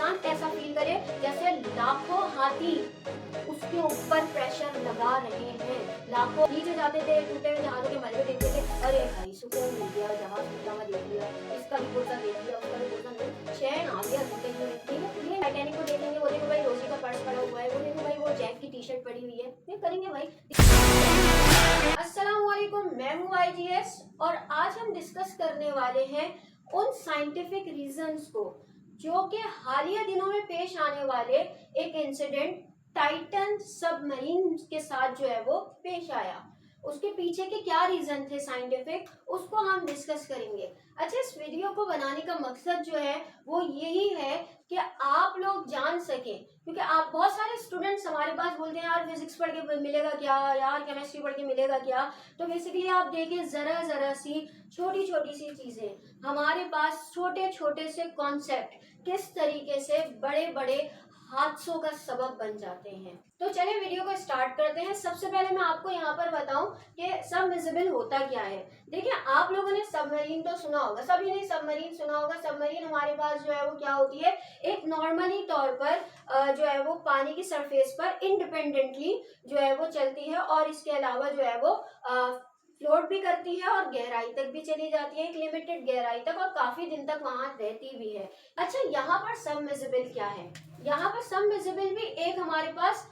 इंसान ऐसा फील करे जैसे लाखों हाथी उसके ऊपर प्रेशर लगा रहे हैं। लाखों नीचे जाते थे, टूटे हुए जहाजों के मलबे देखते थे, अरे भाई सुकून मिल गया, जहाज टूटा हुआ देख लिया, इसका भी पुर्जा देख लिया, उसका भी पुर्जा मिल, चैन आ गया जिंदगी में। ठीक है, ये टाइटैनिक को देखेंगे, वो देखो भाई रोजी का पर्स पड़ा हुआ है, वो देखो भाई वो जैक की टी शर्ट पड़ी हुई है, ये करेंगे भाई। अस्सलाम वालेकुम, मैं हूँ IGS और आज हम डिस्कस करने वाले हैं उन साइंटिफिक रीजंस को जो कि हालिया दिनों में पेश आने वाले एक इंसिडेंट टाइटन सबमरीन के साथ जो है वो पेश आया। उसके पीछे के क्या रीजन थे साइंटिफिक, उसको हम डिस्कस करेंगे। अच्छा, इस वीडियो को बनाने का मकसद जो है वो यही है कि आप लोग जान सकें, क्योंकि आप बहुत सारे स्टूडेंट्स हमारे पास बोलते हैं यार फिजिक्स पढ़ के मिलेगा क्या, यार केमिस्ट्री पढ़ के मिलेगा क्या। तो बेसिकली आप देखिए जरा जरा सी छोटी छोटी सी चीजें हमारे पास, छोटे छोटे से कॉन्सेप्ट किस तरीके से बड़े बड़े हादसों का सबब बन जाते हैं। तो चलिए वीडियो को स्टार्ट करते हैं। सबसे पहले मैं आपको यहाँ पर बताऊं कि सबमर्सिबल होता क्या है। देखिए, आप लोगों ने सबमरीन तो सुना होगा, सभी ने सबमरीन सुना होगा। सबमरीन हमारे पास जो है वो क्या होती है, एक नॉर्मली तौर पर जो है वो पानी की सरफेस पर इंडिपेंडेंटली जो है वो चलती है और इसके अलावा जो है वो फ्लोट भी करती है और गहराई तक भी चली जाती है, एक लिमिटेड गहराई तक, और काफी दिन तक वहां रहती भी है। अच्छा, यहाँ पर सबमर्सिबल क्या है? यहाँ पर सबमर्सिबल भी एक हमारे पास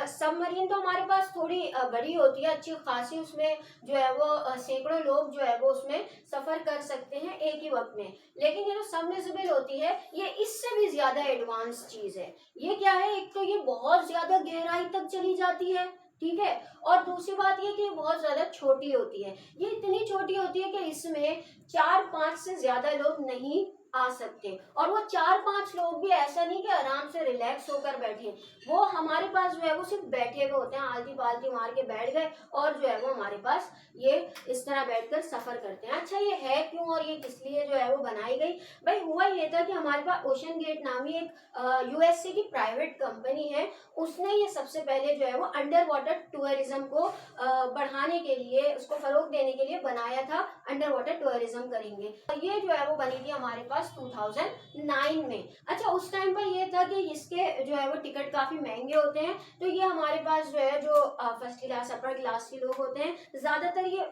सबमरीन तो हमारे पास थोड़ी बड़ी होती है, अच्छी खासी, उसमें जो है वो सैकड़ों लोग जो है वो उसमें सफर कर सकते हैं एक ही वक्त में। लेकिन ये जो सबमर्सिबल होती है ये इससे भी ज्यादा एडवांस चीज है। ये क्या है, एक तो ये बहुत ज्यादा गहराई तक चली जाती है, ठीक है, और दूसरी बात ये कि ये बहुत ज्यादा छोटी होती है। ये इतनी छोटी होती है कि इसमें 4-5 से ज्यादा लोग नहीं आ सकते, और वो 4-5 लोग भी ऐसा नहीं कि आराम से रिलैक्स होकर बैठे, वो हमारे पास जो है वो सिर्फ बैठे हुए होते हैं, आलती पालती मार के बैठ गए और जो है वो हमारे पास ये इस तरह बैठकर सफर करते हैं। अच्छा, ये है क्यों और ये किस लिए जो है वो बनाई गई? भाई हुआ ये था कि हमारे पास ओशन गेट नामी एक USA की प्राइवेट कंपनी है, उसने ये सबसे पहले जो है वो अंडर वाटर टूरिज्म को बढ़ाने के लिए, उसको फरोग देने के लिए बनाया था। अंडर वाटर टूरिज्म करेंगे, ये जो है वो बनी थी हमारे पास 2009 में। अच्छा, उस टाइम पर ये था कि इसके जो है वो टिकट काफी महंगे होते हैं, तो ये हमारे पास जो है जो फर्स्ट क्लास अपर क्लास के लोग होते हैं, ज्यादातर ये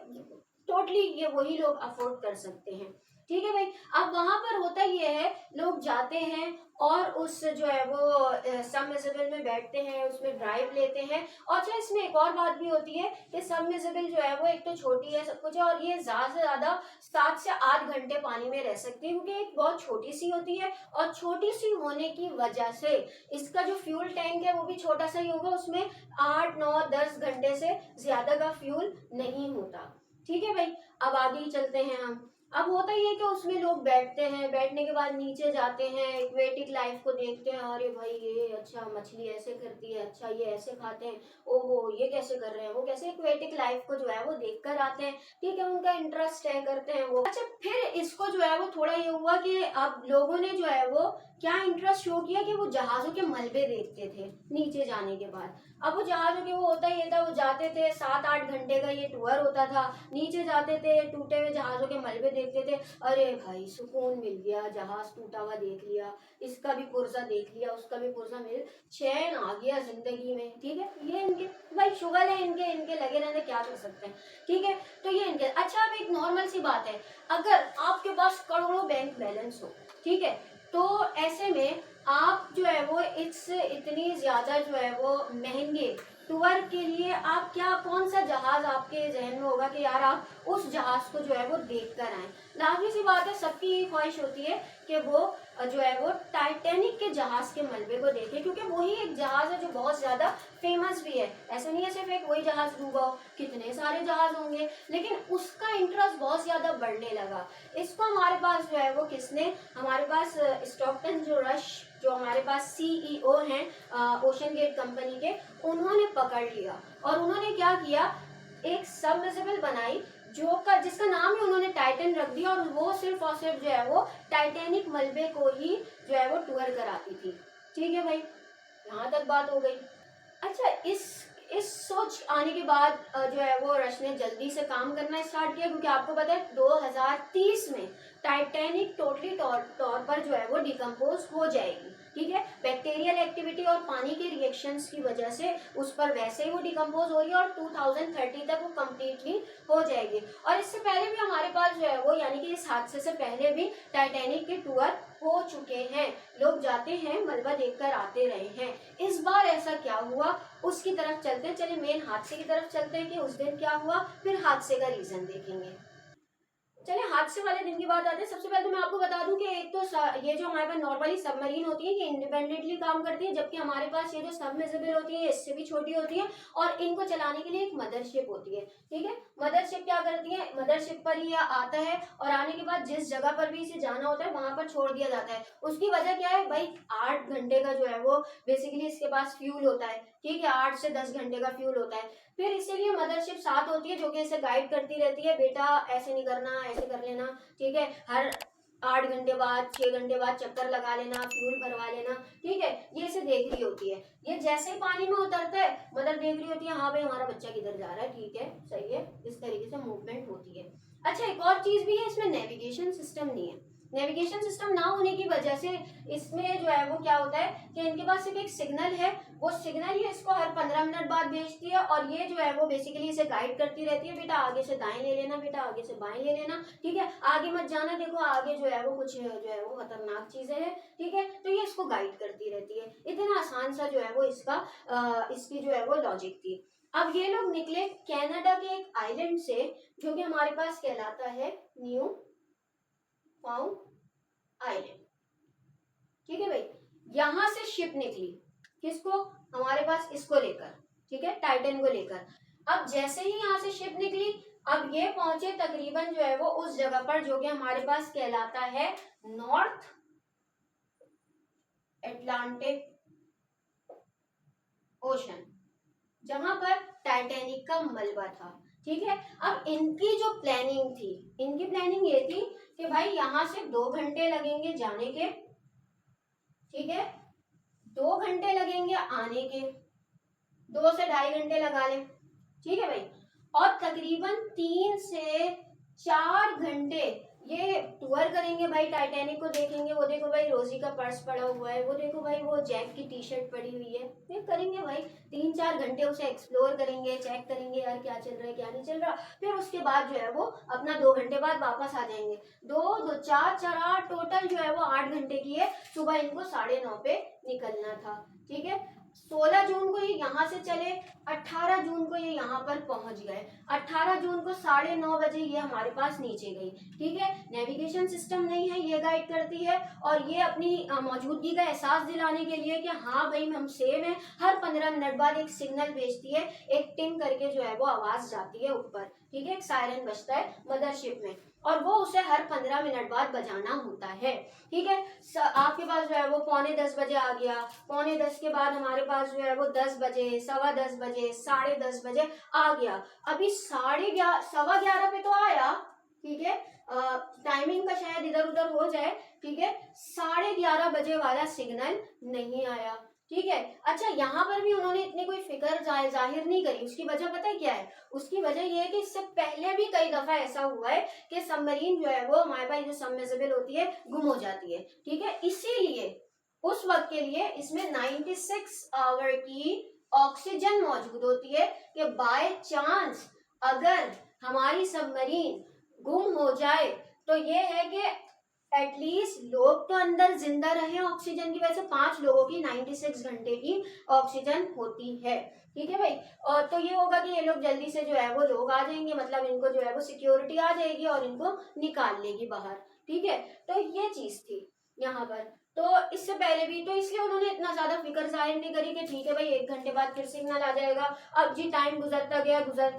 टोटली ये वही लोग अफोर्ड कर सकते हैं। ठीक है भाई, अब वहां पर होता ये है, लोग जाते हैं और उस जो है वो सबमर्सिबल में बैठते हैं, उसमें ड्राइव लेते हैं। और अच्छा, इसमें एक और बात भी होती है कि सबमर्सिबल जो है वो एक तो छोटी है, सब कुछ है, और ये ज्यादा से ज्यादा 7 से 8 घंटे पानी में रह सकती है, क्योंकि एक बहुत छोटी सी होती है, और छोटी सी होने की वजह से इसका जो फ्यूल टैंक है वो भी छोटा सा ही होगा, उसमें 8-9-10 घंटे से ज्यादा का फ्यूल नहीं होता। ठीक है भाई, अब आगे ही चलते हैं हम। अब होता ही है कि उसमें लोग बैठते हैं, बैठने के बाद नीचे जाते हैं, एक्वेटिक लाइफ को देखते हैं, अरे भाई ये अच्छा मछली ऐसे करती है, अच्छा ये ऐसे खाते हैं, ओहो ये कैसे कर रहे हैं, वो कैसे, एक्वेटिक लाइफ को जो है वो देख कर आते हैं। ठीक है, उनका इंटरेस्ट है, करते हैं वो। अच्छा, फिर इसको जो है वो थोड़ा ये हुआ कि अब लोगों ने जो है वो क्या इंटरेस्ट शो किया कि वो जहाजों के मलबे देखते थे नीचे जाने के बाद। अब वो जहाजों के वो होता ही था, वो जाते थे, 7-8 घंटे का ये टूर होता था, नीचे जाते थे, टूटे हुए जहाजों के मलबे देखते थे, अरे भाई सुकून मिल गया, जहाज टूटा हुआ देख लिया, इसका भी पुर्जा देख लिया, उसका भी पुर्जा मिल, चैन आ गया जिंदगी में। ठीक है, ये इनके भाई शुगल है, इनके इनके लगे रहने, क्या कर सकते हैं। ठीक है, तो ये इनके। अच्छा, अब एक नॉर्मल सी बात है, अगर आपके पास करोड़ों बैंक बैलेंस हो, ठीक है, तो ऐसे में आप जो है वो इतनी ज्यादा जो है वो महंगे टूर के लिए आप क्या, कौन सा जहाज आपके जहन में होगा कि यार आप उस जहाज को जो है वो देख कर आए? लाजमी सी बात है, सबकी ये ख्वाहिश होती है कि वो जो है वो टाइटैनिक के जहाज के मलबे को देखे, क्योंकि वही एक जहाज है जो बहुत ज्यादा फेमस भी है। ऐसा नहीं है सिर्फ एक वही जहाज डूबा हो, कितने सारे जहाज होंगे, लेकिन उसका इंटरेस्ट बहुत ज्यादा बढ़ने लगा। इसको हमारे पास जो है वो किसने, हमारे पास स्टॉकटन जो रश, जो हमारे पास CEO हैं ओशन गेट कंपनी के, उन्होंने पकड़ लिया और उन्होंने क्या किया, एक सबमर्सिबल बनाई जिसका नाम ही उन्होंने टाइटन रख दिया, और वो सिर्फ और सिर्फ जो है वो टाइटैनिक मलबे को ही जो है वो टूर कराती थी। ठीक है भाई, यहाँ तक बात हो गई। अच्छा, इस सोच आने के बाद जो है वो रश ने जल्दी से काम करना स्टार्ट किया, क्योंकि आपको पता है 2030 में टाइटैनिक टोटली तौर पर जो है वो डिकम्पोज हो जाएगी, ठीक है। बैक्टीरियल एक्टिविटी और पानी के रिएक्शंस की वजह से उस पर वैसे ही वो डिकम्पोज हो रही है और 2030 तक वो कम्प्लीटली हो जाएगी। और इससे पहले भी हमारे पास जो है वो, यानी कि इस हादसे से पहले भी टाइटैनिक के टूर हो चुके हैं, लोग जाते हैं, मलबा देखकर आते रहे हैं। इस बार ऐसा क्या हुआ उसकी तरफ चलते हैं। चलिए मेन हादसे की तरफ चलते हैं कि उस दिन क्या हुआ, फिर हादसे का रीजन देखेंगे। चलिए हादसे वाले दिन की बात आते हैं। सबसे पहले तो मैं आपको बता दूं कि एक तो ये जो हमारे पास नॉर्मली सबमरीन होती है ये इंडिपेंडेंटली काम करती है, जबकि हमारे पास ये जो सबमर्सिबल होती है इससे भी छोटी होती है और इनको चलाने के लिए एक मदरशिप होती है, ठीक है। मदरशिप क्या करती है, मदरशिप पर ही आता है और आने के बाद जिस जगह पर भी इसे जाना होता है वहां पर छोड़ दिया जाता है। उसकी वजह क्या है भाई, 8 घंटे का जो है वो बेसिकली इसके पास फ्यूल होता है, ठीक है, 8 से 10 घंटे का फ्यूल होता है। फिर इसीलिए मदरशिप साथ होती है जो कि इसे गाइड करती रहती है, बेटा ऐसे नहीं करना, ऐसे कर लेना, ठीक है, हर 8 घंटे बाद 6 घंटे बाद चक्कर लगा लेना, फ्यूल भरवा लेना, ठीक है, ये इसे देख रही होती है। ये जैसे ही पानी में उतरता है मदर देख रही होती है, हाँ भाई हमारा बच्चा किधर जा रहा है, ठीक है, सही है, इस तरीके से मूवमेंट होती है। अच्छा एक और चीज भी है, इसमें नेविगेशन सिस्टम नहीं है। नेविगेशन सिस्टम ना होने की वजह से इसमें जो है वो क्या होता है कि इनके पास सिर्फ एक सिग्नल है, वो सिग्नल ही इसको हर 15 मिनट बाद भेजती है और ये जो है वो बेसिकली इसे गाइड करती रहती है, बेटा आगे से दाएं ले लेना, बेटा आगे से बाएं ले लेना, ठीक है, आगे मत जाना, देखो आगे जो है वो कुछ जो है वो खतरनाक चीजें हैं, ठीक है। तो ये इसको गाइड करती रहती है। इतना आसान सा जो है वो इसकी जो है वो लॉजिक थी। अब ये लोग निकले कनाडा के एक आइलैंड से जो कि हमारे पास कहलाता है न्यू फाउंड आइलैंड, ठीक है भाई। यहां से शिप निकली, किसको, हमारे पास इसको लेकर, ठीक है, टाइटन को लेकर। अब जैसे ही यहाँ से शिप निकली, अब ये पहुंचे तकरीबन जो है वो उस जगह पर जो कि हमारे पास कहलाता है नॉर्थ अटलांटिक ओशन, जहां पर टाइटैनिक का मलबा था, ठीक है। अब इनकी जो प्लानिंग थी, इनकी प्लानिंग ये थी कि भाई यहां से 2 घंटे लगेंगे जाने के, ठीक है, 2 घंटे लगेंगे आने के, 2 से 2.5 घंटे लगा लें, ठीक है भाई, और तकरीबन 3 से 4 घंटे ये टूर करेंगे भाई, टाइटैनिक को देखेंगे, वो देखो भाई रोजी का पर्स पड़ा हुआ है, वो देखो भाई वो जैक की टी शर्ट पड़ी हुई है, ये करेंगे भाई 3-4 घंटे उसे एक्सप्लोर करेंगे, चेक करेंगे यार क्या चल रहा है क्या नहीं चल रहा। फिर उसके बाद जो है वो अपना 2 घंटे बाद वापस आ जाएंगे। 2-2-4-4-8 टोटल जो है वो 8 घंटे की है। सुबह इनको 9:30 पे निकलना था, ठीक है। 16 जून को ये यहाँ से चले, 18 जून को ये यहाँ पर पहुंच गए, 18 जून को 9:30 बजे ये हमारे पास नीचे गई, ठीक है। नेविगेशन सिस्टम नहीं है, ये गाइड करती है और ये अपनी मौजूदगी का एहसास दिलाने के लिए कि हाँ भाई हम सेम है, हर 15 मिनट बाद एक सिग्नल भेजती है, एक टिंग करके जो है वो आवाज जाती है ऊपर, ठीक है, एक सायरन बजता है मदरशिप में और वो उसे हर 15 मिनट बाद बजाना होता है, ठीक है। आपके पास जो है वो 9:45 बजे आ गया, 9:45 के बाद हमारे पास जो है वो 10 बजे, 10:15 बजे, 10:30 बजे आ गया। अभी 11:15 पे तो आया, ठीक है, टाइमिंग का शायद इधर उधर हो जाए, ठीक है, 11:30 बजे वाला सिग्नल नहीं आया, ठीक है। अच्छा यहाँ पर भी उन्होंने इतनी कोई फिक्र जाहिर नहीं करी, उसकी वजह पता है क्या है, उसकी वजह ये है कि इससे पहले भी कई दफा ऐसा हुआ है कि सबमरीन जो है वो हमारे पास जो सबमर्सिबल होती है गुम हो जाती है, ठीक है। इसीलिए उस वक्त के लिए इसमें 96 आवर की ऑक्सीजन मौजूद होती है कि बाय चांस अगर हमारी सबमरीन गुम हो जाए तो ये है कि एटलीस्ट लोग तो अंदर जिंदा रहे ऑक्सीजन की वजह से। 5 लोगों की 96 घंटे की ऑक्सीजन होती है, ठीक है भाई। और तो ये होगा कि ये लोग जल्दी से जो है वो लोग आ जाएंगे, मतलब इनको जो है वो सिक्योरिटी आ जाएगी और इनको निकाल लेगी बाहर, ठीक है। तो ये चीज थी यहाँ पर। तो इससे पहले भी तो इसलिए उन्होंने इतना ज्यादा फिक्र जाहिर नहीं करी कि ठीक है भाई 1 घंटे बाद फिर सिग्नल आ जाएगा। अब जी टाइम गुजरता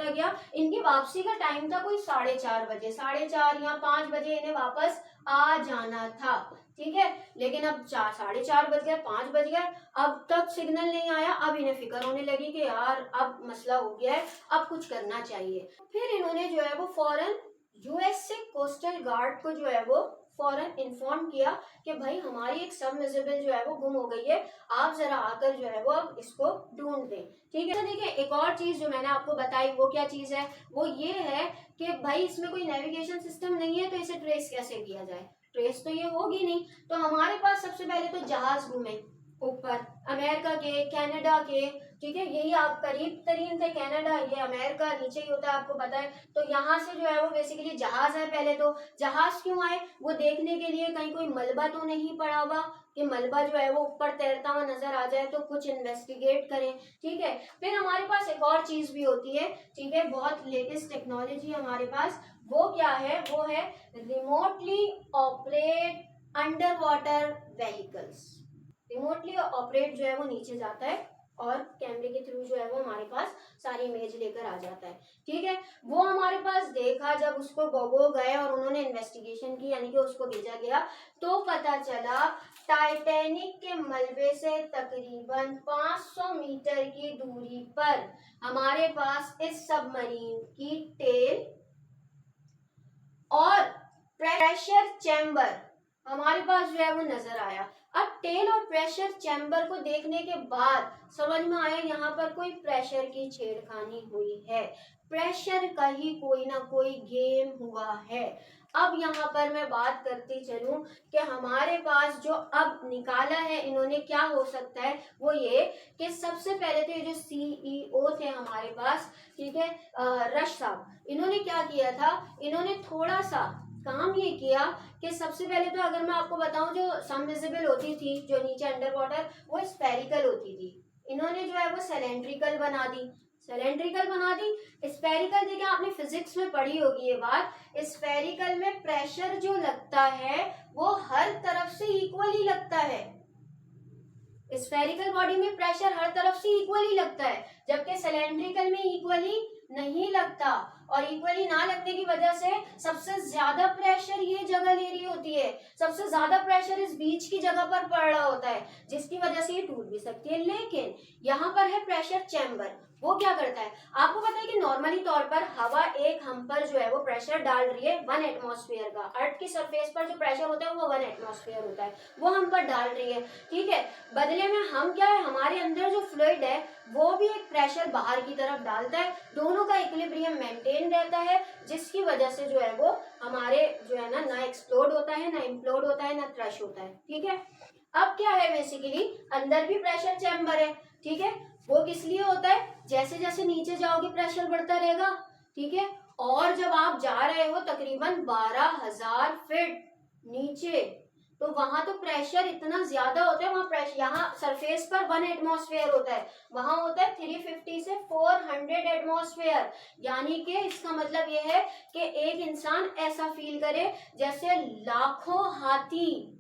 गया। इनकी वापसी का टाइम था कोई 4:30 बजे, 4:30 या 5 बजे इन्हें वापस आ जाना था, ठीक है। लेकिन अब 4:30 बज गए, 5 बज गए, अब तक सिग्नल नहीं आया। अब इन्हें फिक्र होने लगी कि यार अब मसला हो गया है, अब कुछ करना चाहिए। फिर इन्होंने जो है वो फौरन यूएस से कोस्टल गार्ड को जो है वो फौरन इन्फॉर्म किया कि भाई हमारी एक सबमर्सिबल जो है वो गुम हो गई है, आप जरा आकर जो है वो अब इसको ढूंढ दें। ठीक है, तो देखिए एक और चीज जो मैंने आपको बताई वो क्या चीज है, वो ये है कि भाई इसमें कोई नेविगेशन सिस्टम नहीं है तो इसे ट्रेस कैसे किया जाए, ट्रेस तो ये होगी नहीं। तो हमारे पास सबसे पहले तो जहाज घूमे ऊपर, अमेरिका के, कनाडा के, ठीक है, यही आप करीब तरीन थे कनाडा, ये अमेरिका नीचे ही होता है आपको पता है। तो यहाँ से जो है वो बेसिकली जहाज है। पहले तो जहाज क्यों आए, वो देखने के लिए कहीं कोई मलबा तो नहीं पड़ा हुआ, कि मलबा जो है वो ऊपर तैरता हुआ नजर आ जाए, तो कुछ इन्वेस्टिगेट करें। ठीक है, फिर हमारे पास एक और चीज भी होती है, ठीक है, बहुत लेटेस्ट टेक्नोलॉजी हमारे पास, वो क्या है, वो है remotely operate under water vehicles. Remotely operate जो है वो नीचे जाता है और कैमरे के थ्रू जो है वो हमारे पास सारी इमेज लेकर आ जाता है। ठीक है, वो हमारे पास देखा, जब उसको गोगो गए और उन्होंने इन्वेस्टिगेशन की, यानी कि उसको भेजा गया, तो पता चला टाइटैनिक के मलबे से तकरीबन 500 मीटर की दूरी पर हमारे पास इस सबमरीन की टेल और प्रेशर चैम्बर हमारे पास जो है वो नजर आया। अब टेल और प्रेशर चैम्बर को देखने के बाद समझ में आया यहाँ पर कोई प्रेशर की छेड़खानी हुई है, प्रेशर का ही कोई ना कोई गेम हुआ है। अब यहाँ पर मैं बात करती चलूं कि हमारे पास जो अब निकाला है इन्होंने, क्या हो सकता है, वो ये कि सबसे पहले तो ये जो सीईओ थे हमारे पास, ठीक है, रश साहब, इन्होंने क्या किया था, इन्होंने थोड़ा सा काम ये किया कि सबसे पहले तो अगर मैं आपको बताऊं, जो सबमर्सिबल होती थी जो नीचे अंडर वाटर, वो स्फेरिकल होती थी, इन्होंने जो है वो सिलेंड्रिकल बना दी। सिलेंड्रिकल बना दी, स्फेरिकल, देखिए आपने फिजिक्स में पढ़ी होगी ये बात, स्फेरिकल में प्रेशर जो लगता है वो हर तरफ से इक्वली लगता है। स्फेरिकल बॉडी में प्रेशर हर तरफ से इक्वली लगता है, जबकि सिलेंड्रिकल में इक्वली नहीं लगता, और इक्वली ना लगने की वजह से सबसे ज्यादा प्रेशर ये जगह ले रही होती है, सबसे ज्यादा प्रेशर इस बीच की जगह पर पड़ रहा होता है, जिसकी वजह से ये टूट भी सकती है। लेकिन यहाँ पर है प्रेशर चैम्बर, वो क्या करता है, आपको पता है कि नॉर्मली तौर पर हवा एक हम पर जो है वो प्रेशर डाल रही है 1 एटमॉस्फेयर का, अर्थ की सरफेस पर जो प्रेशर होता है वो 1 एटमॉस्फेयर होता है, वो हम पर डाल रही है। ठीक है, बदले में हम क्या है, हमारे अंदर जो फ्लूइड है वो भी एक प्रेशर बाहर की तरफ डालता है, दोनों का इक्विलिब्रियम मेंटेन रहता है, जिसकी वजह से जो है वो हमारे जो है ना एक्सप्लोड होता है, ना इम्प्लोड होता है, ना क्रश होता है। ठीक है, अब क्या है, बेसिकली अंदर भी प्रेशर चैम्बर है। ठीक है, वो किस लिए होता है, जैसे जैसे नीचे जाओगे प्रेशर बढ़ता रहेगा। ठीक है, और जब आप जा रहे हो तकरीबन 12,000 फीट नीचे, तो वहां तो प्रेशर इतना ज्यादा होता है, वहां प्रेशर, यहाँ सरफेस पर 1 एटमॉस्फेयर होता है, वहां होता है 350 से 400 एटमॉस्फेयर। यानी कि इसका मतलब यह है कि एक इंसान ऐसा फील करे जैसे लाखों हाथी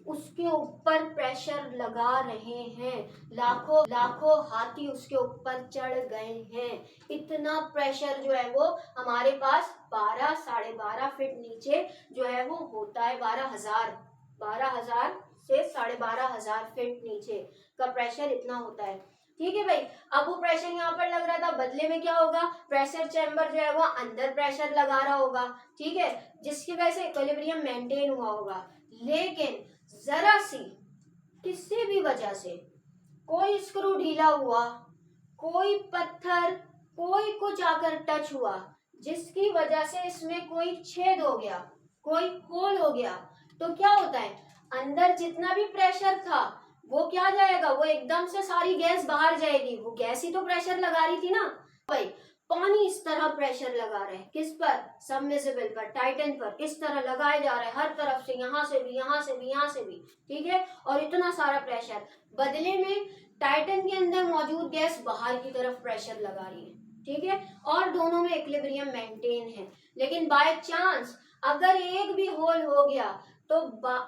उसके ऊपर प्रेशर लगा रहे हैं, लाखों लाखों हाथी उसके ऊपर चढ़ गए हैं। इतना प्रेशर जो है वो हमारे पास 12 साढ़े 12 फीट नीचे जो है वो होता है, 12,000 से 12,500 फीट नीचे का प्रेशर इतना होता है। ठीक है भाई, अब वो प्रेशर यहाँ पर लग रहा था, बदले में क्या होगा, प्रेशर चैम्बर जो है वो अंदर प्रेशर लगा रहा होगा। ठीक है, जिसकी वजह से इक्विलिब्रियम मेंटेन हुआ होगा। लेकिन जरा सी किसी भी वजह से कोई स्क्रू ढीला हुआ, कोई पत्थर, कोई कुछ आकर टच हुआ, जिसकी वजह से इसमें कोई छेद हो गया, कोई होल हो गया, तो क्या होता है, अंदर जितना भी प्रेशर था वो क्या जाएगा, वो एकदम से सारी गैस बाहर जाएगी। वो गैस ही तो प्रेशर लगा रही थी ना भाई, पानी इस तरह प्रेशर लगा रहे हैं, किस पर, सबमर्सिबल पर, टाइटन पर, इस तरह लगाए जा रहे हैं हर तरफ से, यहाँ से भी, यहाँ से भी, यहाँ से भी। ठीक है, और इतना सारा प्रेशर, बदले में टाइटन के अंदर मौजूद गैस बाहर की तरफ प्रेशर लगा रही है। ठीक है, और दोनों में इक्विलिब्रियम मेंटेन है। लेकिन बाय चांस अगर एक भी होल हो गया तो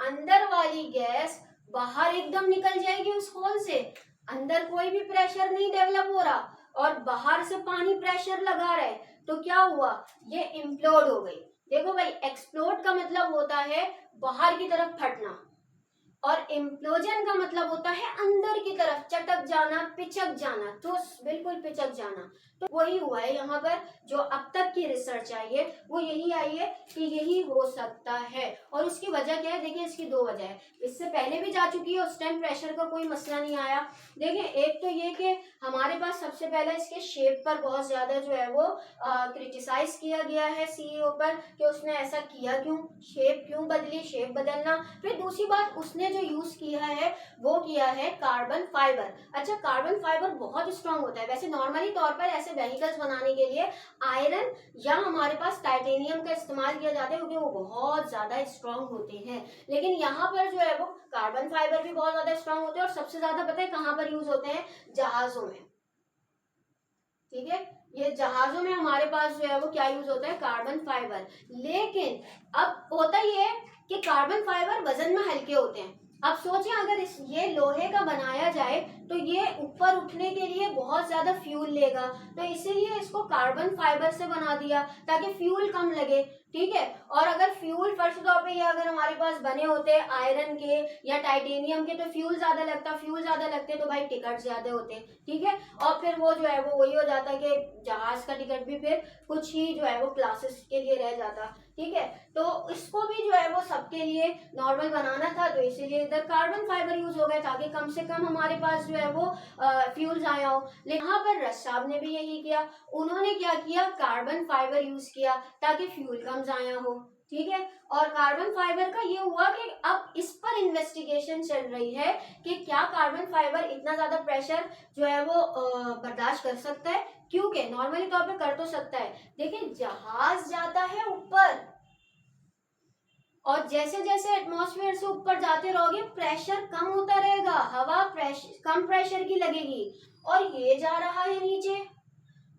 अंदर वाली गैस बाहर एकदम निकल जाएगी उस होल से, अंदर कोई भी प्रेशर नहीं डेवलप हो रहा और बाहर से पानी प्रेशर लगा रहा है, तो क्या हुआ, ये इम्प्लोड हो गई। देखो भाई, एक्सप्लोड का मतलब होता है बाहर की तरफ फटना, और इम्प्लोजन का मतलब होता है अंदर की तरफ चटक जाना, पिचक जाना, तो बिल्कुल पिचक जाना। तो वही हुआ है यहाँ पर। जो अब तक की रिसर्च आई है वो यही आई है कि यही हो सकता है। और उसकी वजह क्या है? देखिए, इसकी दो वजह है। इससे पहले भी जा चुकी है, उस टाइम प्रेशर का कोई मसला नहीं आया। देखिए, एक तो ये कि हमारे पास सबसे पहले इसके शेप पर बहुत ज्यादा जो है वो क्रिटिसाइज किया गया है सीईओ पर, कि उसने ऐसा किया क्यों, शेप क्यों बदली, शेप बदलना। फिर दूसरी बात, उसने जो यूज किया है वो किया है कार्बन फाइबर। अच्छा, कार्बन फाइबर बहुत स्ट्रांग होता है। वैसे नॉर्मली तौर पर ऐसे व्हीकल्स बनाने के लिए आयरन या हमारे पास टाइटेनियम का इस्तेमाल किया जाता है, क्योंकि वो बहुत ज्यादा स्ट्रांग होते हैं। लेकिन यहाँ पर जो है वो कार्बन फाइबर भी बहुत ज्यादा स्ट्रांग होते हैं। और सबसे ज्यादा पता है कहाँ पर यूज होते हैं? जहाजों में। ठीक है, ये जहाजों में हमारे पास जो है वो क्या यूज होता है? Carbon fibre. लेकिन अब होता ये है कि कार्बन फाइबर वजन में हल्के होते हैं। अब सोचिए, अगर ये लोहे का बनाया जाए तो ये ऊपर उठने के लिए बहुत ज्यादा फ्यूल लेगा, तो इसीलिए इसको कार्बन फाइबर से बना दिया ताकि फ्यूल कम लगे। ठीक है, और अगर फ्यूल फर्स्ट तौर पे ये अगर हमारे पास बने होते आयरन के या टाइटेनियम के तो फ्यूल ज्यादा लगता, फ्यूल ज्यादा लगते तो भाई टिकट ज्यादा होते। ठीक है, और फिर वो जो है वो वही हो जाता कि जहाज का टिकट भी फिर कुछ ही जो है वो क्लासेस के लिए रह जाता। ठीक है, तो इसको भी जो है वो सबके लिए नॉर्मल बनाना था, तो इसीलिए इधर कार्बन फाइबर यूज हो गया ताकि कम से कम हमारे पास जो है वो फ्यूल आया हो। लेकिन यहाँ पर रस साहब ने भी यही किया। उन्होंने क्या किया? कार्बन फाइबर यूज किया ताकि फ्यूल कम जाया हो। ठीक है, और कार्बन फाइबर का ये हुआ कि अब इस पर इन्वेस्टिगेशन चल रही है कि क्या कार्बन फाइबर इतना ज्यादा प्रेशर जो है वो बर्दाश्त कर सकता है। क्योंकि नॉर्मली तौर पे कर तो सकता है। देखिए, जहाज जाता है ऊपर, और जैसे जैसे एटमॉस्फेयर से ऊपर जाते रहोगे प्रेशर कम होता रहेगा, हवा कम प्रेशर की लगेगी। और ये जा रहा है नीचे,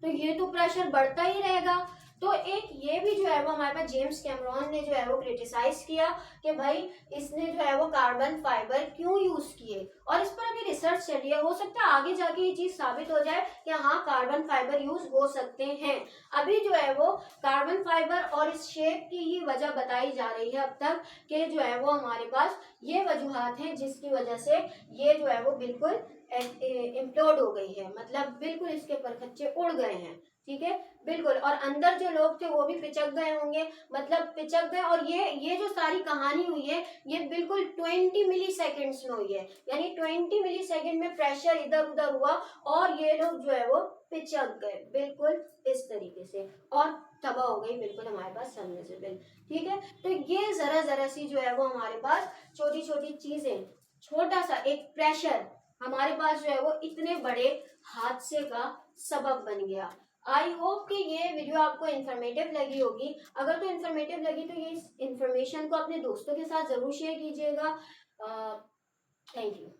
तो ये तो प्रेशर बढ़ता ही रहेगा। तो एक ये भी जो है वो हमारे पास जेम्स कैमरॉन ने जो है वो क्रिटिसाइज किया कि भाई इसने जो है वो कार्बन फाइबर क्यों यूज किए। और इस पर अभी रिसर्च चल रही है, हो सकता है आगे जाके ये चीज साबित हो जाए कि हाँ कार्बन फाइबर यूज हो सकते हैं। अभी जो है वो कार्बन फाइबर और इस शेप की ही वजह बताई जा रही है अब तक, कि जो है वो हमारे पास ये वजूहात हैं जिसकी वजह से ये जो है वो बिल्कुल इम्प्लोड हो गई है, मतलब बिल्कुल इसके परखच्चे उड़ गए हैं। ठीक है, बिल्कुल। और अंदर जो लोग थे वो भी पिचक गए होंगे, मतलब पिचक गए। और ये जो सारी कहानी हुई है ये बिल्कुल 20 मिली सेकेंड्स में हुई है, यानी 20 मिली सेकेंड में प्रेशर इधर उधर हुआ और ये लोग जो है वो पिचक गए बिल्कुल इस तरीके से, और तबाह हो गई बिल्कुल हमारे पास सबमर्सिबल। ठीक है, तो ये जरा जरा सी जो है वो हमारे पास छोटी छोटी चीजें, छोटा सा एक प्रेशर हमारे पास जो है वो इतने बड़े हादसे का सबब बन गया। आई होप कि ये वीडियो आपको इन्फॉर्मेटिव लगी होगी। अगर तो इन्फॉर्मेटिव लगी तो ये इस इन्फॉर्मेशन को अपने दोस्तों के साथ जरूर शेयर कीजिएगा। Thank you.